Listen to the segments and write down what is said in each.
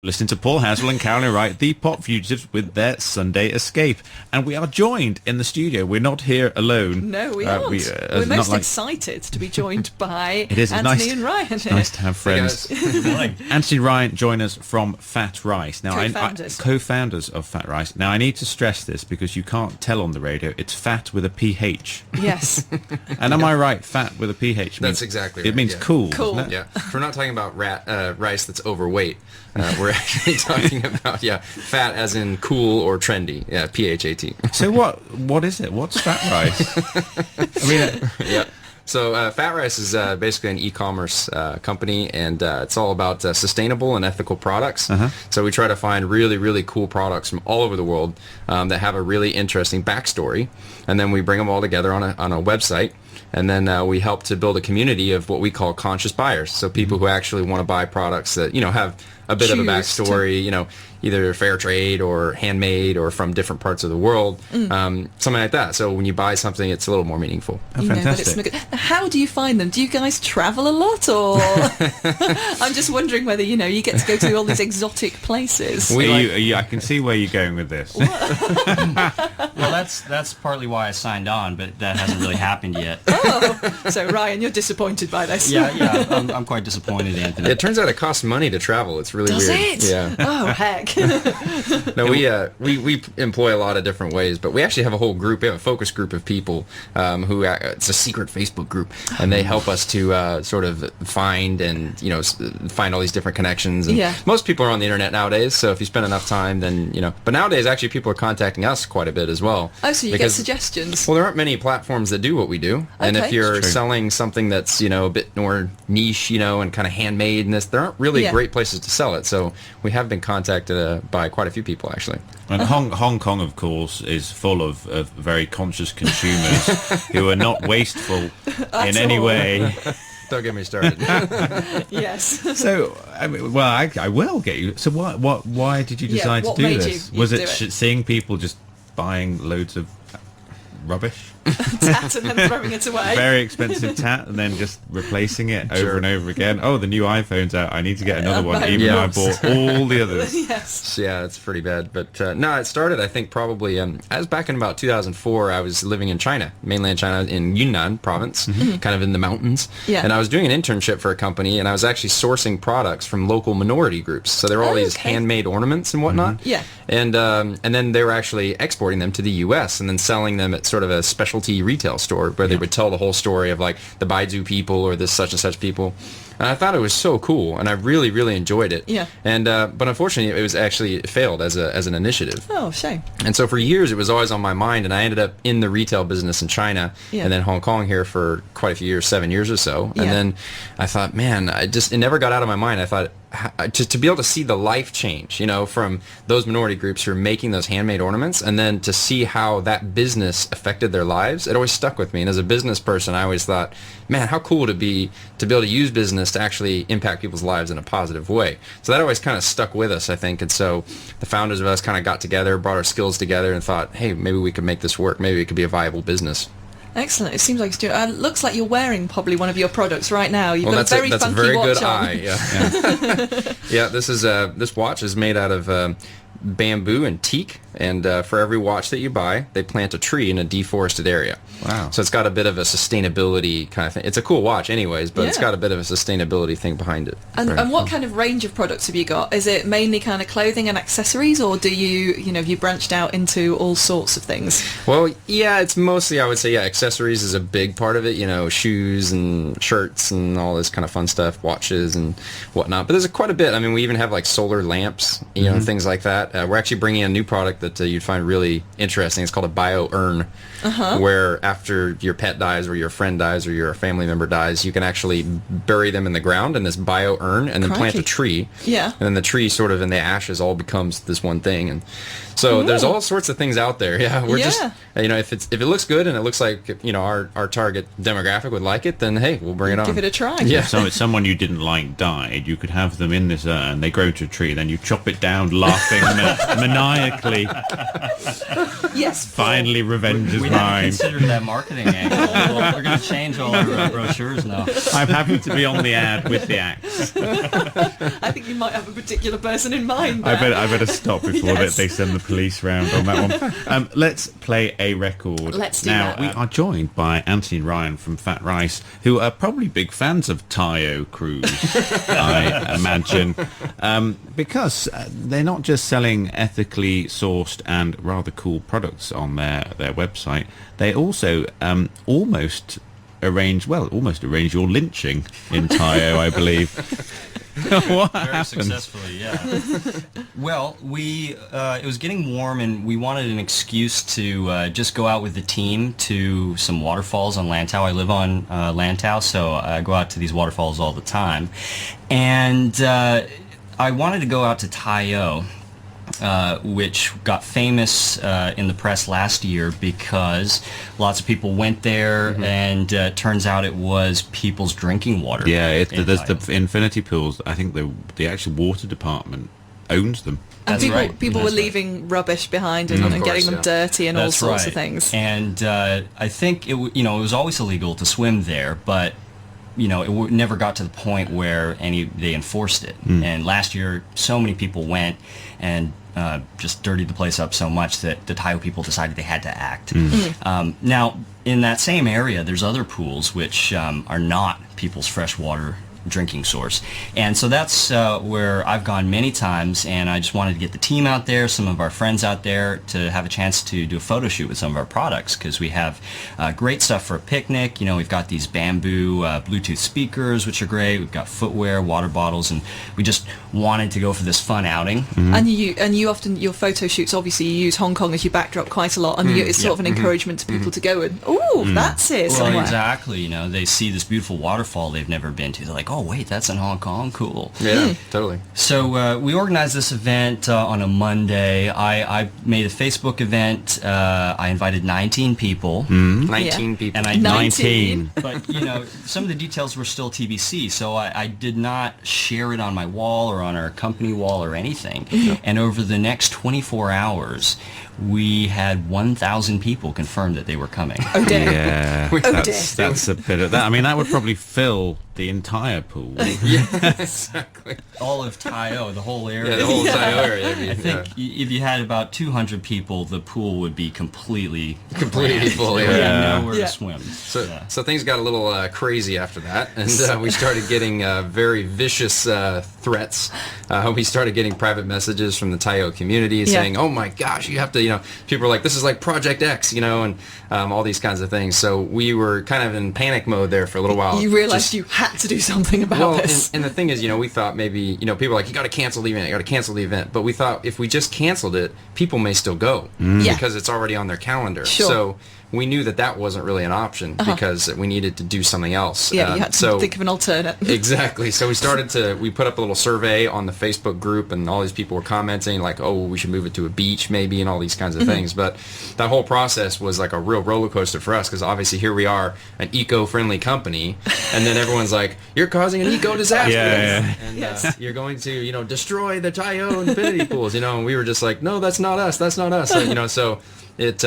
Listen to Paul Hassel and Carolyn Wright, the pop fugitives, with their Sunday Escape. And we are joined in the studio. We're not here alone. No, we aren't. We're most excited to be joined by Anthony and Ryan. It's nice to have friends. Good morning. Anthony and Ryan join us from PhatRice. Now, Co-founders. Co-founders of PhatRice. Now, I need to stress this because you can't tell on the radio. It's fat with a PH. Yes. And am I right? Fat with a PH. That's exactly right. It means cool. Cool. Doesn't it? Yeah. We're not talking about rice that's overweight. We're actually talking about, fat as in cool or trendy. Yeah, PHAT. So what is it? What's PhatRice? Yeah. So PhatRice is basically an e-commerce company, and it's all about sustainable and ethical products. So we try to find really, really cool products from all over the world that have a really interesting backstory, and then we bring them all together on a website. And then we help to build a community of what we call conscious buyers. So people who actually want to buy products that, have a bit of a backstory, either fair trade or handmade or from different parts of the world, something like that. So when you buy something, it's a little more meaningful. Oh, fantastic. How do you find them? Do you guys travel a lot, or I'm just wondering whether you get to go to all these exotic places? I can see where you're going with this. Well, that's partly why I signed on, but that hasn't really happened yet. Oh, so Ryan, you're disappointed by this? Yeah, I'm quite disappointed, Anthony. It turns out it costs money to travel. It's really Does weird. it? Yeah. Oh, heck. No, we employ a lot of different ways, but we actually have a whole group. We have a focus group of people who it's a secret Facebook group, and they help us to sort of find and find all these different connections. And most people are on the internet nowadays, so if you spend enough time, then But nowadays, actually, people are contacting us quite a bit as well. Oh, so you get suggestions? Well, there aren't many platforms that do what we do, and if you're selling something that's a bit more niche, and kind of handmade, and there aren't really great places to sell it. So we have been contacted by quite a few people, actually. And Hong Kong, of course, is full of very conscious consumers who are not wasteful in any way. Don't get me started. Yes. So, I will get you. So, why did you decide to do this? Was it seeing people just buying loads of rubbish? Tat and then throwing it away. Very expensive tat, and then just replacing it over and over again. Oh, the new iPhone's out. I need to get another one, even though I bought all the others. Yes. Yeah, it's pretty bad. But no, it started, I think, probably, I was back in about 2004. I was living in China, mainland China, in Yunnan province, kind of in the mountains. Yeah. And I was doing an internship for a company, and I was actually sourcing products from local minority groups. So there were all these handmade ornaments and whatnot. Yeah. And then they were actually exporting them to the U.S. and then selling them at sort of a specialty retail store where they would tell the whole story of like the Baidu people or this such and such people. And I thought it was so cool, and I really, really enjoyed it. Yeah. And but unfortunately, it failed as an initiative. Oh, shame. And so for years, it was always on my mind, and I ended up in the retail business in China and then Hong Kong here for quite a few years, 7 years or so. And then I thought, man, it never got out of my mind. I thought to be able to see the life change, from those minority groups who are making those handmade ornaments, and then to see how that business affected their lives, it always stuck with me. And as a business person, I always thought, man, how cool would it be to be able to use business to actually impact people's lives in a positive way. So that always kind of stuck with us, I think. And so the founders of us kind of got together, brought our skills together, and thought, hey, maybe we could make this work. Maybe it could be a viable business. Excellent. It seems like it's doing. Looks like you're wearing probably one of your products right now. You've got a that's funky a very watch good on. eye. Yeah. Yeah. This watch is made out of bamboo and teak, and for every watch that you buy, they plant a tree in a deforested area. Wow. So it's got a bit of a sustainability kind of thing. It's a cool watch anyways, but it's got a bit of a sustainability thing behind it. And what kind of range of products have you got? Is it mainly kind of clothing and accessories, or do have you branched out into all sorts of things? Well, yeah, it's mostly, I would say, accessories is a big part of it, shoes and shirts and all this kind of fun stuff, watches and whatnot. But there's quite a bit. I mean, we even have like solar lamps, things like that. We're actually bringing a new product that you'd find really interesting. It's called a bio urn, where after your pet dies or your friend dies or your family member dies, you can actually bury them in the ground in this bio urn and then plant a tree. Yeah. And then the tree sort of in the ashes all becomes this one thing. And so there's all sorts of things out there. Yeah. We're just, if it looks good and it looks like, our target demographic would like it, then hey, we'll bring it on. Give it a try. Yeah. So if someone you didn't like died, you could have them in this urn, they grow to a tree, then you chop it down laughing maniacally Yes. Finally, revenge is We haven't mine. considered that marketing angle. Well, we're going to change all our brochures now. I'm happy to be on the ad with the axe. I think you might have a particular person in mind there. I better stop before Yes. they send the police round on that one. Let's play a record. Let's do now, that. we are joined by Anthony and Ryan from PhatRice, who are probably big fans of Tai O cruise, I imagine, because they're not just selling ethically sourced and rather cool products on their website. They also almost arrange your lynching in Tai O, I believe. What Very happened? successfully, yeah. Well, it was getting warm, and we wanted an excuse to just go out with the team to some waterfalls on Lantau. I live on Lantau, so I go out to these waterfalls all the time. And I wanted to go out to Tai O, which got famous in the press last year because lots of people went there, and turns out it was people's drinking water. Yeah, there's Tai O. the infinity pools. I think the actual water department owns them. And That's people right. were That's leaving rubbish behind and, Of and getting course, them yeah. dirty and all That's sorts right. of things. And I think it was always illegal to swim there, but it never got to the point where they enforced it. And last year, so many people went and just dirtied the place up so much that the Tai O people decided they had to act. Now, in that same area, there's other pools which are not people's freshwater drinking source, and so that's where I've gone many times, and I just wanted to get the team out there, some of our friends out there, to have a chance to do a photo shoot with some of our products, because we have great stuff for a picnic. We've got these bamboo Bluetooth speakers, which are great. We've got footwear, water bottles, and we just wanted to go for this fun outing. And you often, your photo shoots, obviously you use Hong Kong as your backdrop quite a lot, and it's sort of an encouragement to people to go and, that's it somewhere. Well, exactly. They see this beautiful waterfall they've never been to. They're like, oh wait, that's in Hong Kong, cool. Yeah, totally. So we organized this event on a Monday. I made a Facebook event. I invited 19 people. 19 people. And I 19. But some of the details were still TBC, so I did not share it on my wall or on our company wall or anything. And over the next 24 hours, we had 1,000 people confirm that they were coming. Oh dear. Yeah, dear. that's a bit of that. I mean, that would probably fill the entire pool. Yeah, exactly. All of Tai O, the whole area. Yeah, the whole Tai O area. I think if you had about 200 people, the pool would be completely full. There Yeah. would be nowhere Yeah. to swim. So things got a little crazy after that, and we started getting very vicious threats. We started getting private messages from the Tai O community saying, "Oh my gosh, you have to," people were like, "This is like Project X," and all these kinds of things. So we were kind of in panic mode there for a little while. You realised you had to do something about this. And the thing is, we thought maybe, people were like, you got to cancel the event, you got to cancel the event. But we thought if we just canceled it, people may still go Yeah. because it's already on their calendar. Sure. So we knew that wasn't really an option because we needed to do something else. Yeah, you had to think of an alternate. Exactly. So we put up a little survey on the Facebook group, and all these people were commenting like, oh, we should move it to a beach maybe, and all these kinds of things. But that whole process was like a real roller coaster for us, because obviously here we are, an eco-friendly company, and then everyone's like, you're causing an eco disaster. Yeah. And you're going to, destroy the Tai O infinity pools, and we were just like, no, that's not us. That's not us. So it,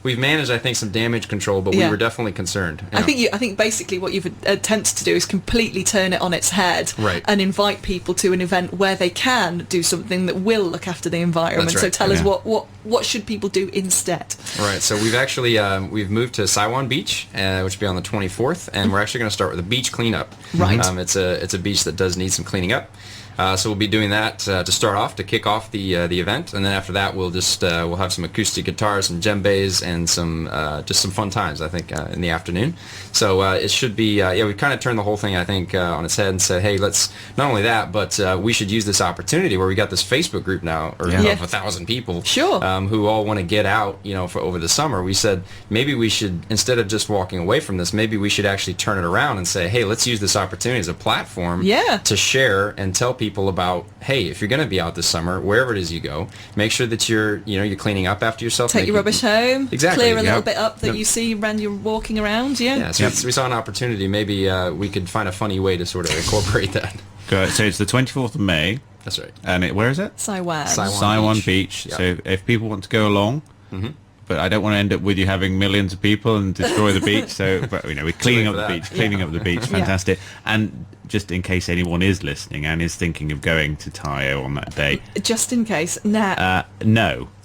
we've managed, I think, some damage control, but we were definitely concerned. I think basically what you've attempted to do is completely turn it on its head, Right. and invite people to an event where they can do something that will look after the environment. That's right. So tell us Yeah. what should people do instead? Right, so we've actually we've moved to Saiwan Beach, which will be on the 24th, and we're actually going to start with a beach cleanup. Right. It's a beach that does need some cleaning up. So we'll be doing that to start off, to kick off the event, and then after that we'll just we'll have some acoustic guitars, some djembes, and some just some fun times, I think, in the afternoon. So it should be we kind of turned the whole thing, I think, on its head and said, hey, let's not only that, but we should use this opportunity where we got this Facebook group now, or Yeah. of 1,000 people, Sure. who all want to get out, for over the summer. We said maybe we should, instead of just walking away from this, maybe we should actually turn it around and say, hey, let's use this opportunity as a platform to share and tell people about, hey, if you're going to be out this summer, wherever it is you go, make sure that you're cleaning up after yourself. Take your rubbish home, Exactly. clear a little Yep. bit up that you see when you're walking around. Yeah, so we saw an opportunity. Maybe we could find a funny way to sort of incorporate that. So it's the 24th of May. That's right. And where is it? Saiwan. Saiwan Beach. Yep. So if people want to go along, but I don't want to end up with you having millions of people and destroy the beach. So, but we're cleaning up the beach, up the beach. Fantastic. And just in case anyone is listening and is thinking of going to Tai O on that day, just in case, no,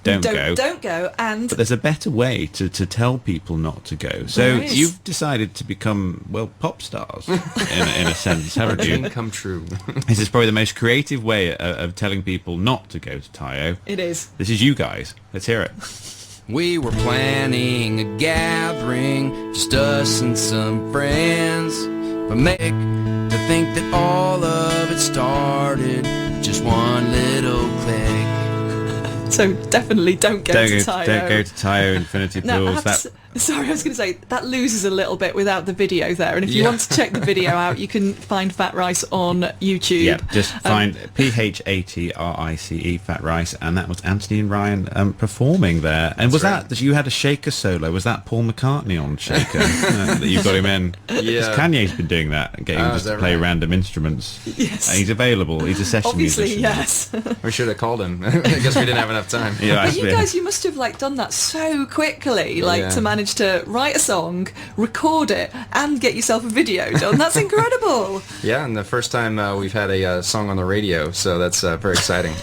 don't go. Don't go. And but there's a better way to tell people not to go. So you've decided to become, well, pop stars in a sense, haven't you? Dream come true. This is probably the most creative way of telling people not to go to Tai O. It is. This is you guys. Let's hear it. We were planning a gathering, just us and some friends. But make to think that all of it started just one little click. So definitely don't go to Tai O. Don't go to Tai O Infinity Pools. Sorry, I was going to say, that loses a little bit without the video there. And if you want to check the video out, you can find PhatRice on YouTube. Yeah, just find PhatRice, PhatRice, and that was Anthony and Ryan performing there. And was that you had a shaker solo? Was that Paul McCartney on shaker that you got him in? Yeah. 'Cause Kanye's been doing that, getting him just to play random instruments. Yes. And he's available. He's a session Obviously, musician. yes. We should have called him. I guess we didn't have enough time. Yeah, But you guys, you must have done that so quickly, to manage to write a song, record it, and get yourself a video done. That's incredible. Yeah, and the first time we've had a song on the radio, so that's very exciting.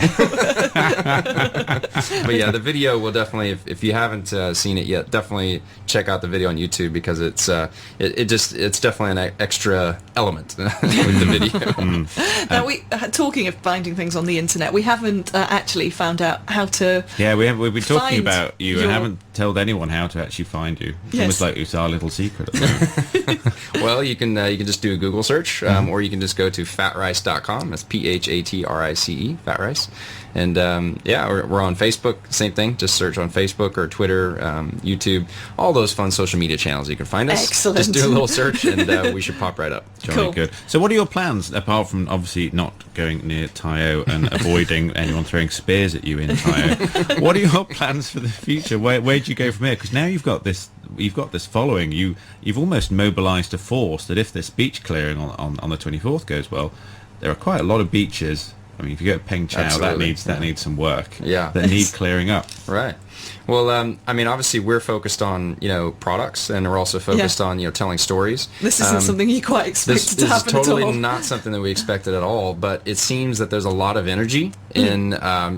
But yeah, the video will definitely, if you haven't seen it yet, definitely check out the video on YouTube because it's definitely an extra element with the video. Now, talking of finding things on the internet, we haven't actually found out how to. Yeah, we've been talking find about you and haven't told anyone how to actually find you. It's almost like it's our little secret at the moment. Well, you can just do a Google search, or you can just go to fatrice.com. That's PhatRice, PhatRice. And we're on Facebook, same thing. Just search on Facebook or Twitter, YouTube, all those fun social media channels. You can find us. Excellent. Just do a little search, and we should pop right up. Jolly Cool. good. So what are your plans, apart from obviously not going near Tai O and avoiding anyone throwing spears at you in Tai O? What are your plans for the future? Where do you go from here? Because now you've got this following. You've almost mobilised a force that if this beach clearing on the 24th goes well, there are quite a lot of beaches. I mean, if you go to Peng Chau, Absolutely. that needs some work. Yeah. That need clearing up. Right. Well, I mean, obviously we're focused on, products, and we're also focused on, telling stories. This isn't something you quite expected to happen This is totally at all. not something that we expected at all, but it seems that there's a lot of energy in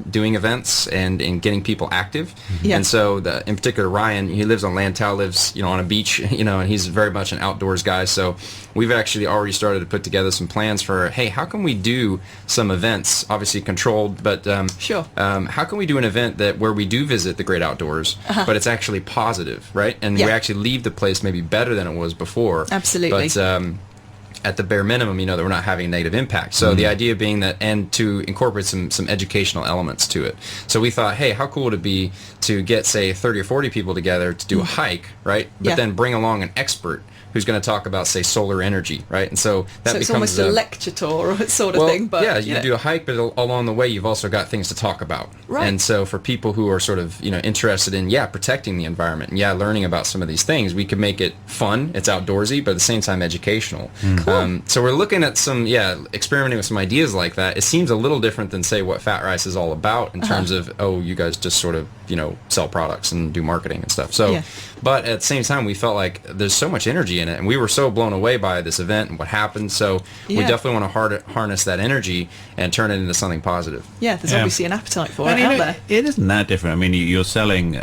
doing events and in getting people active. Yeah. And so, in particular, Ryan, he lives on Lantau, lives, on a beach, and he's very much an outdoors guy. So we've actually already started to put together some plans for, hey, how can we do some events, obviously controlled, but Sure. How can we do an event where we do visit the great outdoors, but it's actually positive, right? And we actually leave the place maybe better than it was before. Absolutely. But at the bare minimum, that we're not having a negative impact. So the idea being that, and to incorporate some educational elements to it. So we thought, hey, how cool would it be to get, say, 30 or 40 people together to do a hike, right? But then bring along an expert who's going to talk about, say, solar energy, right? And so that it's becomes almost a lecture tour sort of thing. But yeah, you do a hike, but along the way, you've also got things to talk about. Right. And so for people who are sort of, interested in, protecting the environment and, learning about some of these things, we could make it fun. It's outdoorsy, but at the same time, educational. Cool. So we're looking at some, experimenting with some ideas like that. It seems a little different than, say, what PhatRice is all about in terms of, you guys just sort of, sell products and do marketing and stuff. So, but at the same time, we felt like there's so much energy in it, and we were so blown away by this event and what happened. So we definitely want to harness that energy and turn it into something positive. Yeah, there's obviously an appetite for And it out there. it isn't that different. I mean, you're selling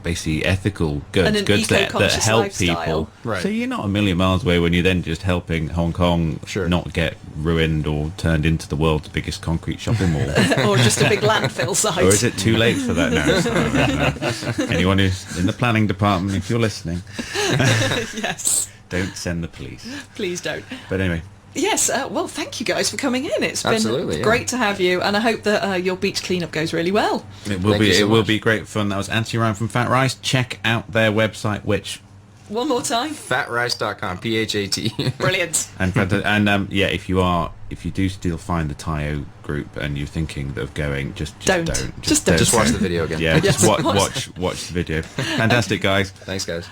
basically ethical goods, And an goods that eco-conscious help lifestyle. people. Right. So you're not a million miles away when you're then just helping Hong Kong not get ruined or turned into the world's biggest concrete shopping mall. Or just a big landfill site. Or is it too late for that now? No. Anyone who's in the planning department, if you're listening, Yes. don't send the police. Please don't. But anyway. Yes, well, thank you guys for coming in. It's been Absolutely, great to have you, and I hope that your beach cleanup goes really well. It will Thank you so It will much. be great fun. That was Anthony Ryan from PhatRice. Check out their website, which One more time. Fatrice.com, PHAT. Brilliant. and if you do still find the Tai O group and you're thinking of going, just Don't. don't. Just don't. Just watch the video again. Yeah, just Yes. watch the video. Fantastic, guys. Thanks, guys.